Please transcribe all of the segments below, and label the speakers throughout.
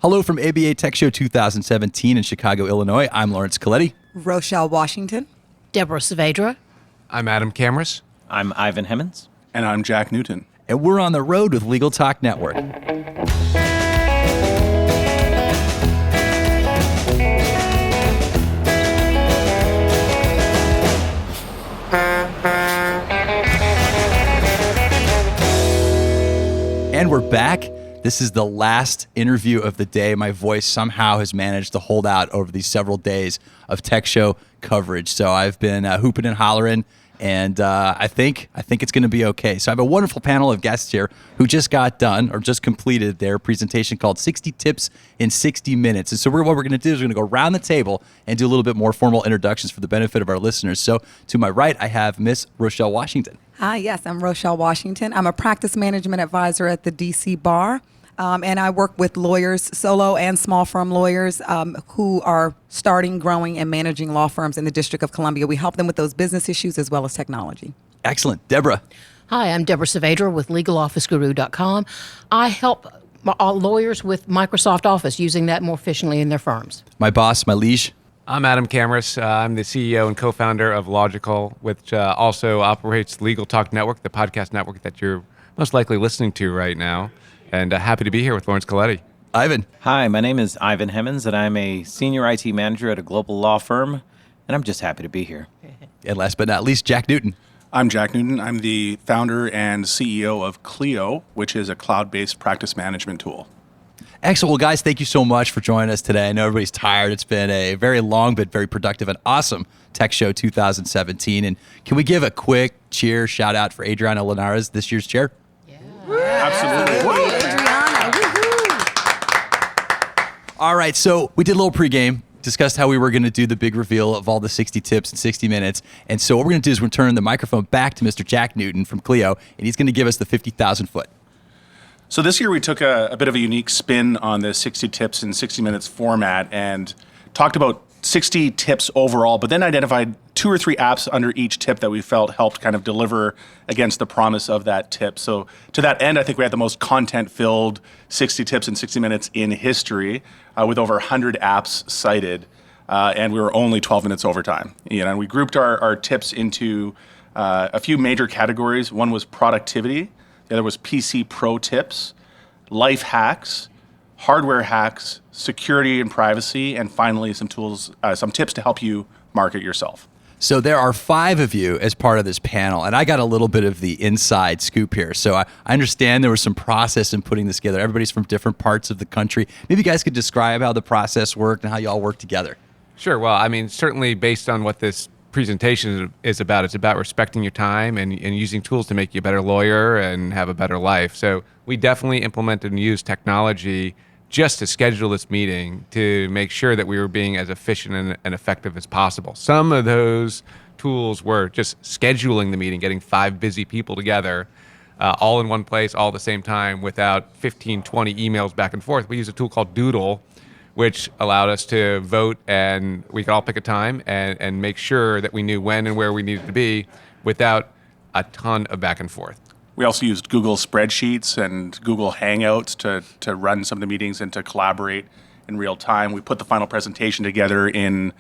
Speaker 1: Hello from ABA Tech Show 2017 in Chicago, Illinois. I'm Laurence Colletti.
Speaker 2: Rochelle Washington.
Speaker 3: Deborah Savadra.
Speaker 4: I'm Adam Camras.
Speaker 5: I'm Ivan Hemmans.
Speaker 6: And I'm Jack Newton.
Speaker 1: And we're on the road with Legal Talk Network. And we're back. This is the last interview of the day. My voice somehow has managed to hold out over these several days of Tech Show coverage. So I've been hooping and hollering, and I think it's going to be okay. So I have a wonderful panel of guests here who just got done or just completed their presentation called 60 Tips in 60 Minutes. And so what we're going to do is we're going to go around the table and do a little bit more formal introductions for the benefit of our listeners. So to my right, I have Miss Rochelle Washington.
Speaker 2: Hi, yes, I'm Rochelle Washington. I'm a practice management advisor at the DC Bar, and I work with lawyers, solo and small firm lawyers who are starting, growing, and managing law firms in the District of Columbia. We help them with those business issues as well as technology.
Speaker 1: Excellent. Deborah.
Speaker 3: Hi, I'm Deborah Savadra with LegalOfficeGuru.com. I help lawyers with Microsoft Office, using that more efficiently in their firms.
Speaker 1: My boss, my liege.
Speaker 4: I'm Adam Camras. I'm the CEO and co-founder of Logical, which also operates Legal Talk Network, the podcast network that you're most likely listening to right now. And happy to be here with Laurence Colletti.
Speaker 1: Ivan.
Speaker 5: Hi, my name is Ivan Hemmans, and I'm a senior IT manager at a global law firm, and I'm just happy to be here.
Speaker 1: And last but not least, Jack Newton.
Speaker 6: I'm Jack Newton. I'm the founder and CEO of Clio, which is a cloud-based practice management tool.
Speaker 1: Excellent. Well, guys, thank you so much for joining us today. I know everybody's tired. It's been a very long but very productive and awesome Tech Show 2017. And can we give a quick cheer, shout out for Adriana Linares, this year's chair?
Speaker 2: Yeah.
Speaker 6: Absolutely.
Speaker 2: Adriana, woohoo!
Speaker 1: All right, so we did a little pregame, discussed how we were going to do the big reveal of all the 60 tips in 60 minutes. And so what we're going to do is we're going to turn the microphone back to Mr. Jack Newton from Clio, and he's going to give us the 50,000 foot.
Speaker 6: So this year we took a bit of a unique spin on the 60 tips in 60 minutes format and talked about 60 tips overall, but then identified 2 or 3 apps under each tip that we felt helped kind of deliver against the promise of that tip. So to that end, I think we had the most content-filled 60 tips in 60 minutes in history, with over 100 apps cited, and we were only 12 minutes over time. And we grouped our tips into a few major categories. One was productivity. The other was PC pro tips, life hacks, hardware hacks, security and privacy, and finally some tools, some tips to help you market yourself.
Speaker 1: So there are 5 of you as part of this panel, and I got a little bit of the inside scoop here. So I understand there was some process in putting this together. Everybody's from different parts of the country. Maybe you guys could describe how the process worked and how you all work together.
Speaker 4: Sure. Well, I mean, certainly based on what this presentation is about, it's about respecting your time and using tools to make you a better lawyer and have a better life. So we definitely implemented and used technology just to schedule this meeting to make sure that we were being as efficient and effective as possible. Some of those tools were just scheduling the meeting, getting 5 busy people together, all in one place, all at the same time, without 15, 20 emails back and forth. We used a tool called Doodle, which allowed us to vote, and we could all pick a time and make sure that we knew when and where we needed to be without a ton of back and forth.
Speaker 6: We also used Google Spreadsheets and Google Hangouts to run some of the meetings and to collaborate in real time. We put the final presentation together in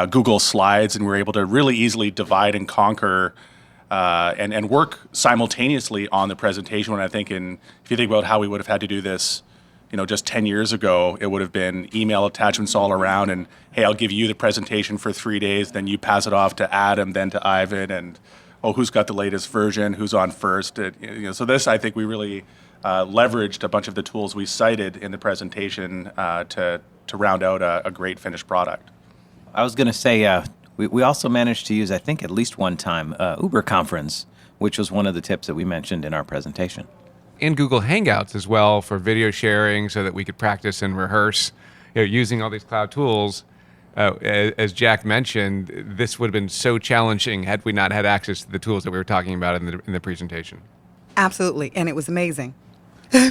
Speaker 6: Google Slides, and we were able to really easily divide and conquer and work simultaneously on the presentation. When I think if you think about how we would have had to do this, just 10 years ago, it would have been email attachments all around and, hey, I'll give you the presentation for 3 days, then you pass it off to Adam, then to Ivan, and, who's got the latest version, who's on first. So this, I think we really leveraged a bunch of the tools we cited in the presentation to round out a great finished product.
Speaker 5: I was going to say, we also managed to use, I think at least one time, Uber Conference, which was one of the tips that we mentioned in our presentation.
Speaker 4: In Google Hangouts as well for video sharing so that we could practice and rehearse, using all these cloud tools. As Jack mentioned, this would have been so challenging had we not had access to the tools that we were talking about in the presentation.
Speaker 2: Absolutely, and it was amazing.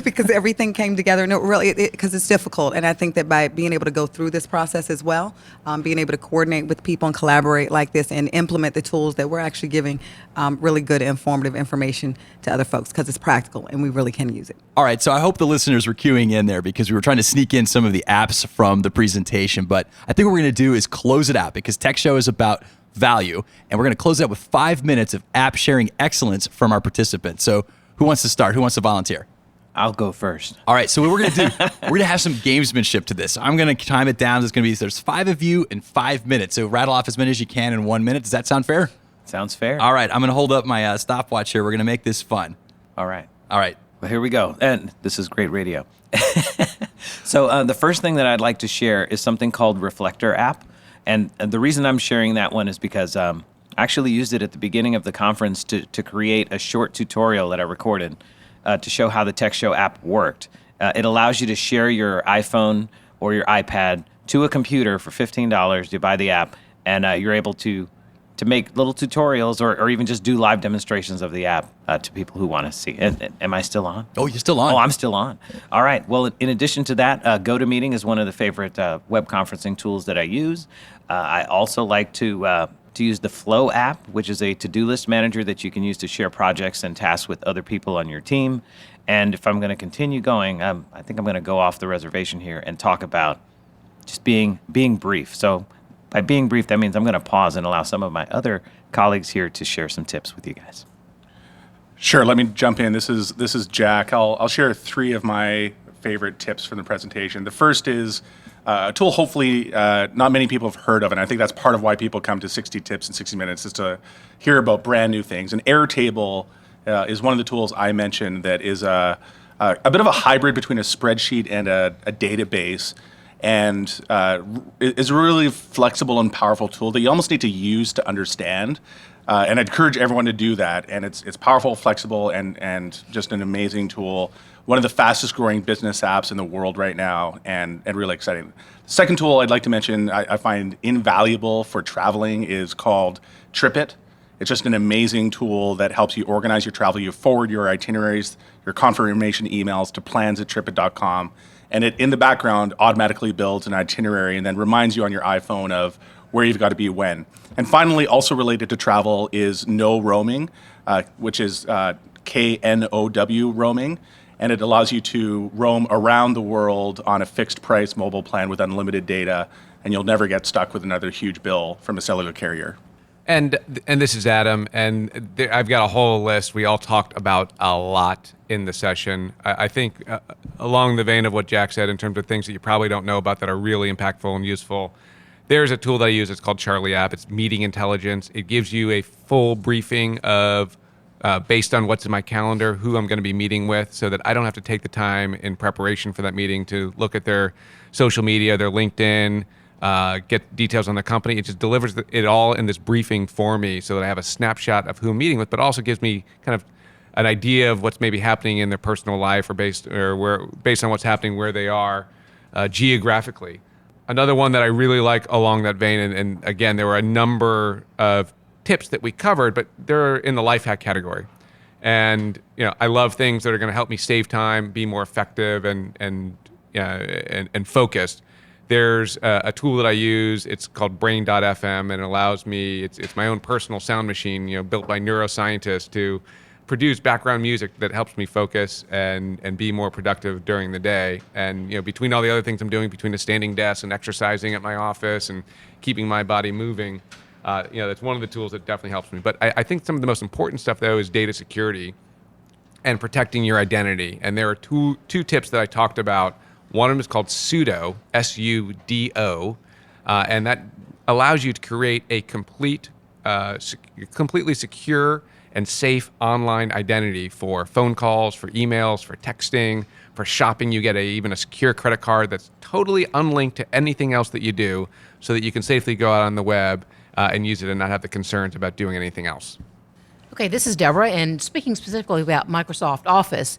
Speaker 2: because everything came together. No, really, because it's difficult. And I think that by being able to go through this process as well, being able to coordinate with people and collaborate like this and implement the tools that we're actually giving really good informative information to other folks because it's practical and we really can use it.
Speaker 1: All right, so I hope the listeners were queuing in there because we were trying to sneak in some of the apps from the presentation. But I think what we're going to do is close it out because TECHSHOW is about value. And we're going to close it out with 5 minutes of app sharing excellence from our participants. So who wants to start? Who wants to volunteer?
Speaker 5: I'll go first.
Speaker 1: All right, so what we're going to do, we're going to have some gamesmanship to this. I'm going to time it down. There's 5 of you in 5 minutes. So rattle off as many as you can in 1 minute. Does that sound fair?
Speaker 5: Sounds fair.
Speaker 1: All right, I'm going to hold up my stopwatch here. We're going to make this fun.
Speaker 5: All right.
Speaker 1: All right.
Speaker 5: Well, here we go. And this is great radio. So the first thing that I'd like to share is something called Reflector app. And the reason I'm sharing that one is because I actually used it at the beginning of the conference to create a short tutorial that I recorded to show how the TECHSHOW app worked. It allows you to share your iPhone or your iPad to a computer for $15. You buy the app, and you're able to make little tutorials or even just do live demonstrations of the app to people who want to see. Am I still on?
Speaker 1: Oh, you're still on.
Speaker 5: Oh, I'm still on. All right. Well, in addition to that, GoToMeeting is one of the favorite web conferencing tools that I use. I also like to use the Flow app, which is a to-do list manager that you can use to share projects and tasks with other people on your team. And if I'm going to continue going, I think I'm going to go off the reservation here and talk about just being brief. So by being brief, that means I'm going to pause and allow some of my other colleagues here to share some tips with you guys.
Speaker 6: Sure, let me jump in. This is Jack. I'll share 3 of my favorite tips from the presentation. The first is a tool hopefully not many people have heard of, and I think that's part of why people come to 60 Tips in 60 Minutes is to hear about brand new things. And Airtable is one of the tools I mentioned that is a bit of a hybrid between a spreadsheet and a database, and is a really flexible and powerful tool that you almost need to use to understand. And I'd encourage everyone to do that. And it's powerful, flexible, and just an amazing tool. One of the fastest growing business apps in the world right now, and really exciting. The second tool I'd like to mention I find invaluable for traveling is called TripIt. It's just an amazing tool that helps you organize your travel. You forward your itineraries, your confirmation emails to plans@tripit.com. And it, in the background, automatically builds an itinerary and then reminds you on your iPhone of where you've got to be when. And finally, also related to travel is No Roaming, which is KNOW roaming. And it allows you to roam around the world on a fixed price mobile plan with unlimited data, and you'll never get stuck with another huge bill from a cellular carrier.
Speaker 4: And this is Adam, and I've got a whole list. We all talked about a lot in the session. I think along the vein of what Jack said in terms of things that you probably don't know about that are really impactful and useful, there's a tool that I use. It's called Charlie app. It's meeting intelligence. It gives you a full briefing of based on what's in my calendar, who I'm going to be meeting with, so that I don't have to take the time in preparation for that meeting to look at their social media, their LinkedIn, get details on the company. It just delivers it all in this briefing for me so that I have a snapshot of who I'm meeting with, but also gives me kind of an idea of what's maybe happening in their personal life or based on what's happening where they are geographically. Another one that I really like along that vein, and again, there were a number of tips that we covered, but they're in the life hack category. And I love things that are going to help me save time, be more effective, and focused. There's a tool that I use. It's called Brain.fm, and it allows me. It's my own personal sound machine, built by neuroscientists to produce background music that helps me focus and be more productive during the day. And between all the other things I'm doing, between the standing desk and exercising at my office and keeping my body moving, that's one of the tools that definitely helps me. But I think some of the most important stuff, though, is data security and protecting your identity. And there are two tips that I talked about. One of them is called Sudo, S-U-D-O, and that allows you to create a completely secure and safe online identity for phone calls, for emails, for texting, for shopping. You get even a secure credit card that's totally unlinked to anything else that you do, so that you can safely go out on the web and use it and not have the concerns about doing anything else.
Speaker 3: Okay, this is Deborah, and speaking specifically about Microsoft Office,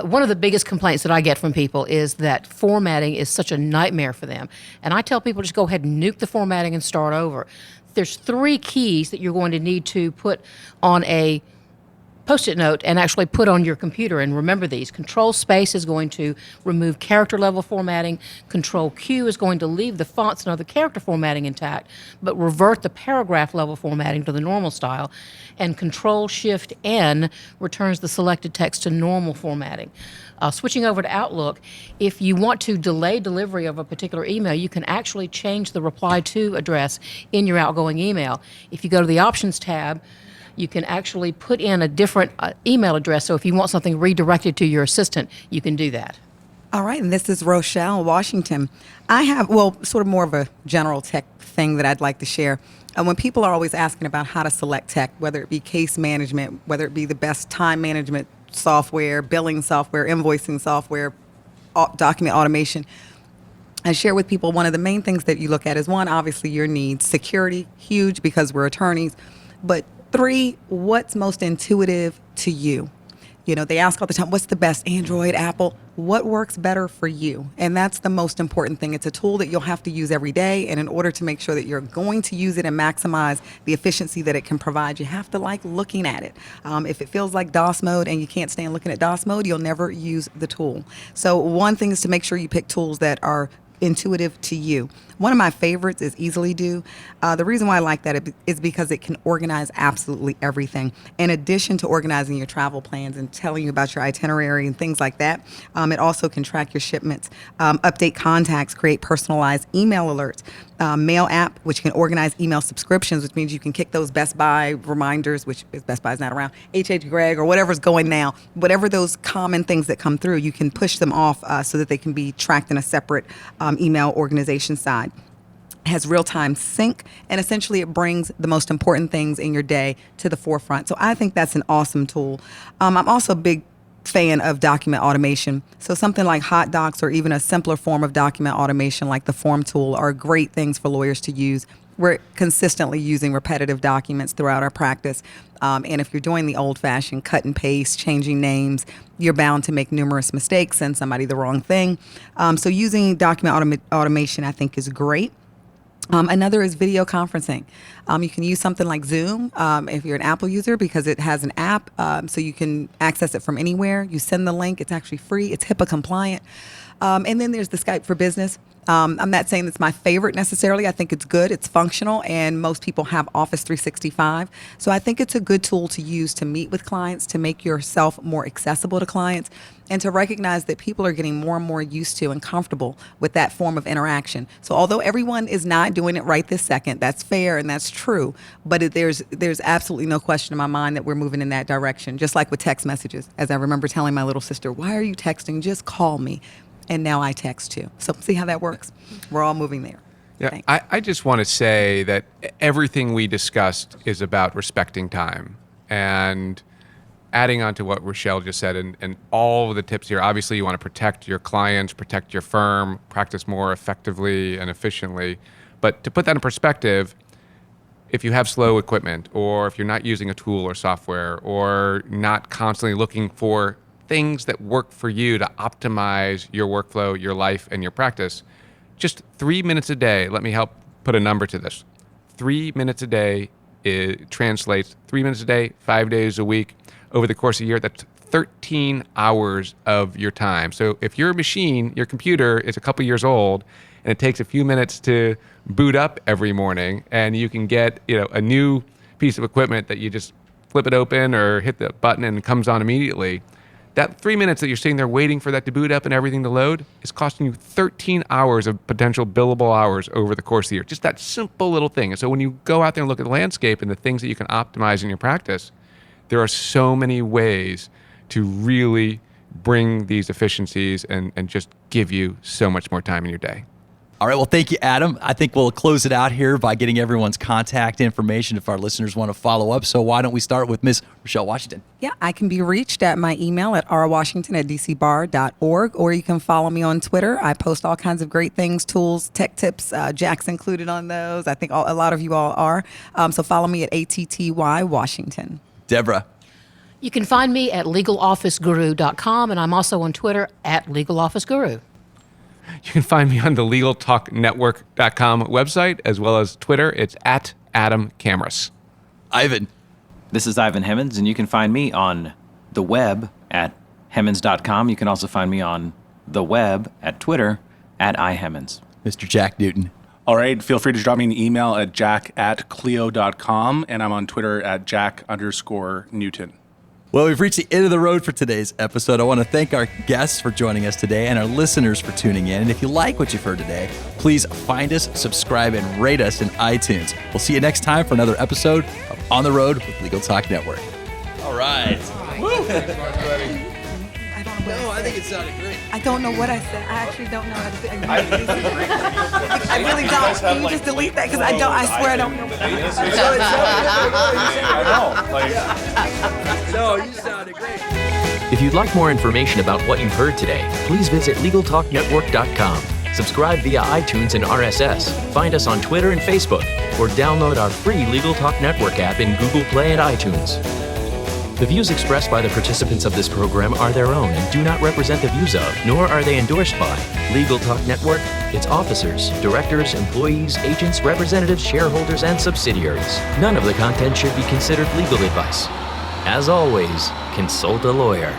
Speaker 3: one of the biggest complaints that I get from people is that formatting is such a nightmare for them. And I tell people just go ahead and nuke the formatting and start over. There's 3 keys that you're going to need to put on a Post-it note and actually put on your computer and remember these. Control Space is going to remove character level formatting. Control Q is going to leave the fonts and other character formatting intact, but revert the paragraph level formatting to the normal style. And Control Shift N returns the selected text to normal formatting. Switching over to Outlook, if you want to delay delivery of a particular email, you can actually change the reply to address in your outgoing email. If you go to the Options tab, you can actually put in a different email address. So if you want something redirected to your assistant, you can do that.
Speaker 2: All right, and this is Rochelle Washington. I have, sort of more of a general tech thing that I'd like to share. When people are always asking about how to select tech, whether it be case management, whether it be the best time management software, billing software, invoicing software, document automation, I share with people one of the main things that you look at is one, obviously your needs. Security, huge because we're attorneys. But 3, what's most intuitive to you? You know, they ask all the time, what's the best, Android, Apple? What works better for you? And that's the most important thing. It's a tool that you'll have to use every day. And in order to make sure that you're going to use it and maximize the efficiency that it can provide, you have to like looking at it. If it feels like DOS mode and you can't stand looking at DOS mode, you'll never use the tool. So one thing is to make sure you pick tools that are intuitive to you. One of my favorites is Easily Do. The reason why I like that is because it can organize absolutely everything. In addition to organizing your travel plans and telling you about your itinerary and things like that, it also can track your shipments, update contacts, create personalized email alerts, mail app, which can organize email subscriptions, which means you can kick those Best Buy reminders, which is Best Buy's not around, H.H. Gregg or whatever's going now, whatever those common things that come through, you can push them off so that they can be tracked in a separate email organization side. Has real-time sync, and essentially it brings the most important things in your day to the forefront. So I think that's an awesome tool. I'm also a big fan of document automation. So something like Hot Docs or even a simpler form of document automation like the Form tool are great things for lawyers to use. We're consistently using repetitive documents throughout our practice. And if you're doing the old-fashioned cut and paste, changing names, you're bound to make numerous mistakes, send somebody the wrong thing. So using document automation, I think, is great. Another is video conferencing. You can use something like Zoom if you're an Apple user because it has an app, so you can access it from anywhere. You send the link. It's actually free. It's HIPAA compliant. And then there's the Skype for Business. I'm not saying it's my favorite necessarily. I think it's good. It's functional, and most people have Office 365. So I think it's a good tool to use to meet with clients, to make yourself more accessible to clients, and to recognize that people are getting more and more used to and comfortable with that form of interaction. So although everyone is not doing it right this second, that's fair and that's true, but there's absolutely no question in my mind that we're moving in that direction, just like with text messages. As I remember telling my little sister, why are you texting? Just call me. And now I text too. So see how that works? We're all moving there.
Speaker 4: Yeah, I just want to say that everything we discussed is about respecting time. And adding on to what Rochelle just said and all of the tips here, obviously you want to protect your clients, protect your firm, practice more effectively and efficiently. But to put that in perspective, if you have slow equipment or if you're not using a tool or software or not constantly looking for things that work for you to optimize your workflow, your life, and your practice, just 3 minutes a day, let me help put a number to this. 3 minutes a day, it translates 3 minutes a day, 5 days a week. Over the course of a year, that's 13 hours of your time. So if your machine, your computer is a couple years old and it takes a few minutes to boot up every morning and you can get a new piece of equipment that you just flip it open or hit the button and it comes on immediately, that 3 minutes that you're sitting there waiting for that to boot up and everything to load is costing you 13 hours of potential billable hours over the course of the year. Just that simple little thing. And so when you go out there and look at the landscape and the things that you can optimize in your practice, there are so many ways to really bring these efficiencies and just give you so much more time in your day.
Speaker 1: All right. Well, thank you, Adam. I think we'll close it out here by getting everyone's contact information if our listeners want to follow up. So why don't we start with Ms. Rochelle Washington?
Speaker 2: Yeah, I can be reached at my email at rwashington@dcbar.org, or you can follow me on Twitter. I post all kinds of great things, tools, tech tips. Jack's included on those. I think a lot of you all are. So follow me at ATTY Washington.
Speaker 1: Deborah.
Speaker 3: You can find me at legalofficeguru.com, and I'm also on Twitter at legalofficeguru.
Speaker 4: You can find me on the LegalTalkNetwork.com website, as well as Twitter. It's at Adam Camras.
Speaker 1: Ivan.
Speaker 5: This is Ivan Hemmans, and you can find me on the web at hemmans.com. You can also find me on the web at Twitter at iHemmans.
Speaker 1: Mr. Jack Newton.
Speaker 6: All right, feel free to drop me an email at jack@clio.com, and I'm on Twitter at jack_Newton.
Speaker 1: Well, we've reached the end of the road for today's episode. I want to thank our guests for joining us today and our listeners for tuning in. And if you like what you've heard today, please find us, subscribe, and rate us in iTunes. We'll see you next time for another episode of On the Road with Legal Talk Network. All right. I think it sounded great.
Speaker 2: I don't know what I said. I actually don't know. I really don't. Can you just delete that? Because I swear I don't know.
Speaker 1: No, you sounded great.
Speaker 7: If you'd like more information about what you've heard today, please visit LegalTalkNetwork.com. Subscribe via iTunes and RSS. Find us on Twitter and Facebook, or download our free Legal Talk Network app in Google Play and iTunes. The views expressed by the participants of this program are their own and do not represent the views of, nor are they endorsed by, Legal Talk Network, its officers, directors, employees, agents, representatives, shareholders, and subsidiaries. None of the content should be considered legal advice. As always, consult a lawyer.